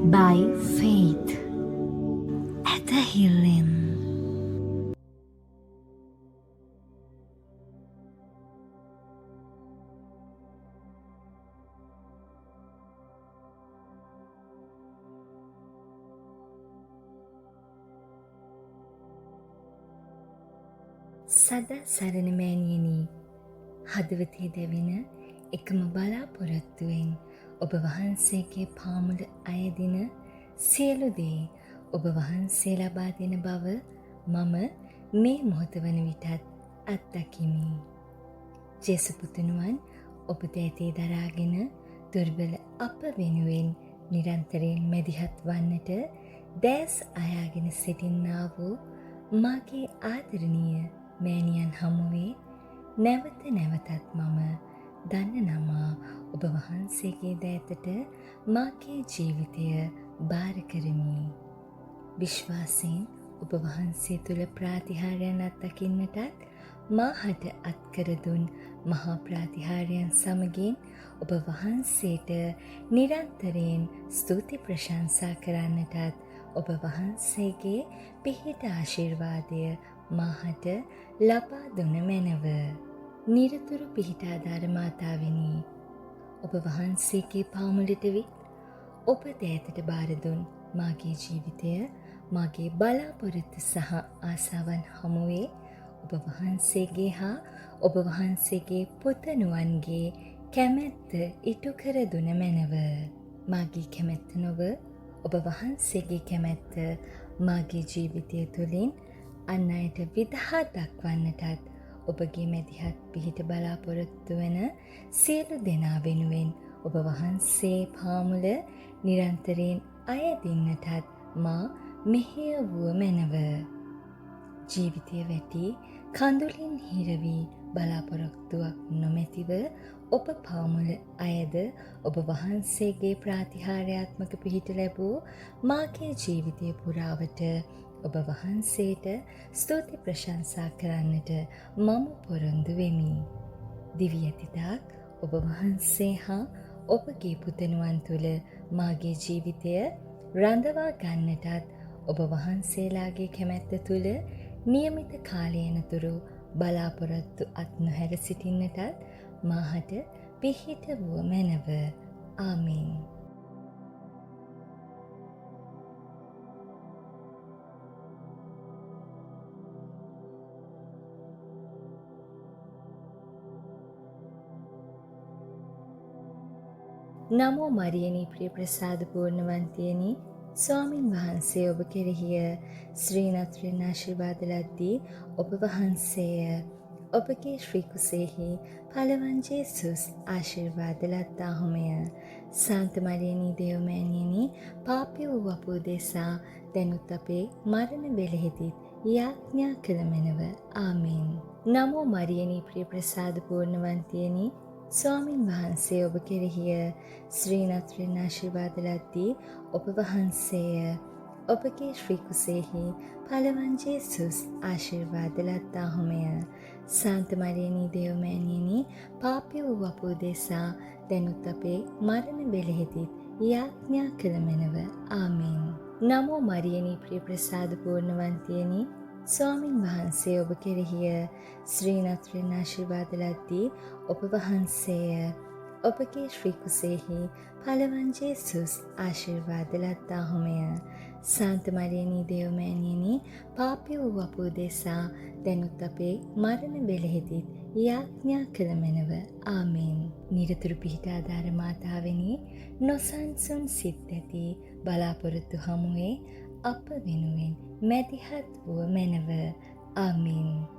by faith at the healing. සදා සරණ මෑණියනි, හදවතේ දැවෙන එකම බලාපොරොත්තුවෙන් ඔබ වහන්සේගේ පාමුල අයදින සියලු දේ ඔබ වහන්සේ ලබා දෙන බව මම මේ මොහොත වන විටත් අත්දකිමි. ජේසු පුතුණුවන් ඔබ දැතේ දරාගෙන දුර්බල අප වෙනුවෙන් නිරන්තරයෙන් මැදිහත් වන්නට දැස් අයාගෙන සිටින්නා වූ මාගේ ආදරණීය මෑණියන් හමුවේ නැවත නැවතත් මම දන්න නමා ඔබ වහන්සේගේ දෑතට මාගේ ජීවිතය භාර කරමි. විශ්වාසයෙන් ඔබ වහන්සේ තුළ ප්‍රාතිහාර්යයන් අත්දකින්නටත් මාහට අත්කර දුන් මහා ප්‍රාතිහාර්යයන් සමගින් ඔබ වහන්සේට නිරන්තරයෙන් ස්තුති ප්‍රශංසා කරන්නටත් ඔබ වහන්සේගේ පිහිට ආශිර්වාදය මාහට ලබා දුන මැනව. නිරතුරු පිහිටාදාර මාතාවෙනි, ඔබ වහන්සේගේ පාමුලට විත් ඔබ දෑතට බාර දුන් මාගේ ජීවිතය මාගේ බලාපොරොත්තු සහ ආසාවන් හමුවේ ඔබ වහන්සේගේ හා ඔබ වහන්සේගේ පුතණුවන්ගේ කැමැත්ත ඉටු කර දුන මැනව. මාගේ කැමැත්ත නොව ඔබ වහන්සේගේ කැමැත්ත මාගේ ජීවිතය තුළින් අන් අයට විදහා දක්වන්නටත් ඔබගේ මැදිහත් පිහිට බලාපොරොත්තු වන සියලු දෙනා වෙනුවෙන් ඔබ වහන්සේ පාමුල නිරන්තරයෙන් අයදින්නටත් මා මෙහෙයවුව මැනව. ජීවිතය වැටි කඳුලින් හිරවී බලාපොරොත්තුවක් නොමැතිව ඔබ පාමුල අයද ඔබ වහන්සේගේ ප්‍රාතිහාර්යාත්මක පිහිට ලැබූ මාගේ ජීවිතය පුරාවට ඔබ වහන්සේට ස්තුති ප්‍රශංසා කරන්නට මම පොරොන්දු වෙමි. දිවි ඇතිතාක් ඔබ වහන්සේ හා ඔබගේ පුතණුවන් තුළ මාගේ ජීවිතය රඳවා ගන්නටත් ඔබ වහන්සේලාගේ කැමැත්ත තුළ නියමිත කාලයනතුරු බලාපොරොත්තු අත් නොහැර සිටින්නටත් මාහට පිහිට වූ මැනව. ආමීන්. නමෝ මරියනී ප්‍රිය ප්‍රසාද පූර්ණවන්තියනි, ස්වාමින් වහන්සේ ඔබ කෙරෙහිය ශ්‍රී නත්‍රයෙන් ආශිර්වාද ලද්දී ඔබ වහන්සේය. ඔබගේ ශ්‍රී කුසෙහි පළවන් ජේසුස් ආශිර්වාද ලද්දාහුමය. සාන්ත මරියනී දේව මෑණියනි, පාපී වූ අප උදෙසා දැනුත් අපේ මරණ වේලෙහිදීත් යාඥා කළ මැනව. ආමීන්. නමෝ මරියනී ප්‍රිය ප්‍රසාද පූර්ණවන්තියනි, ස්වාමින් වහන්සේ ඔබ කෙරෙහිය ශ්‍රී නත්‍රයෙන් ආශිර්වාද ලද්දී ඔබ වහන්සේය. ඔබගේ ශ්‍රී කුසෙහි පළවන් ජේසුස් ආශිර්වාද ලද්දාහුමය. සාන්ත මරියනී දේව මෑණියනි, පාපී වූ අප උදෙසා දැනුත් අපේ මරණ වේලෙහිදීත් යාඥා කළ මැනව. ආමීන්. නමෝ මරියනී ප්‍රිය ප්‍රසාද පූර්ණවන්තියනි, ස්වාමින් වහන්සේ ඔබ කෙරෙහිය ශ්‍රී නත්‍රයෙන් ආශිර්වාද ලද්දී ඔබ වහන්සේය. ඔබගේ ශ්‍රී කුසෙහි පළවන් ජේසුස් ආශිර්වාද ලද්දාහුමය. සාන්ත මරියනී දේව මෑණියනි, පාපී වූ අප උදෙසා දැනුත් අපේ මරණ වේලෙහිදීත් යාඥා කළ මැනව. ආමීන්. නිරතුරු පිහිටාදාර මාතාවෙනි, නොසන්සුන් සිත් ඇති බලාපොරොත්තු හමුවේ අප වෙනුවෙන් මැදිහත් වූ මැනව. ආමීන්.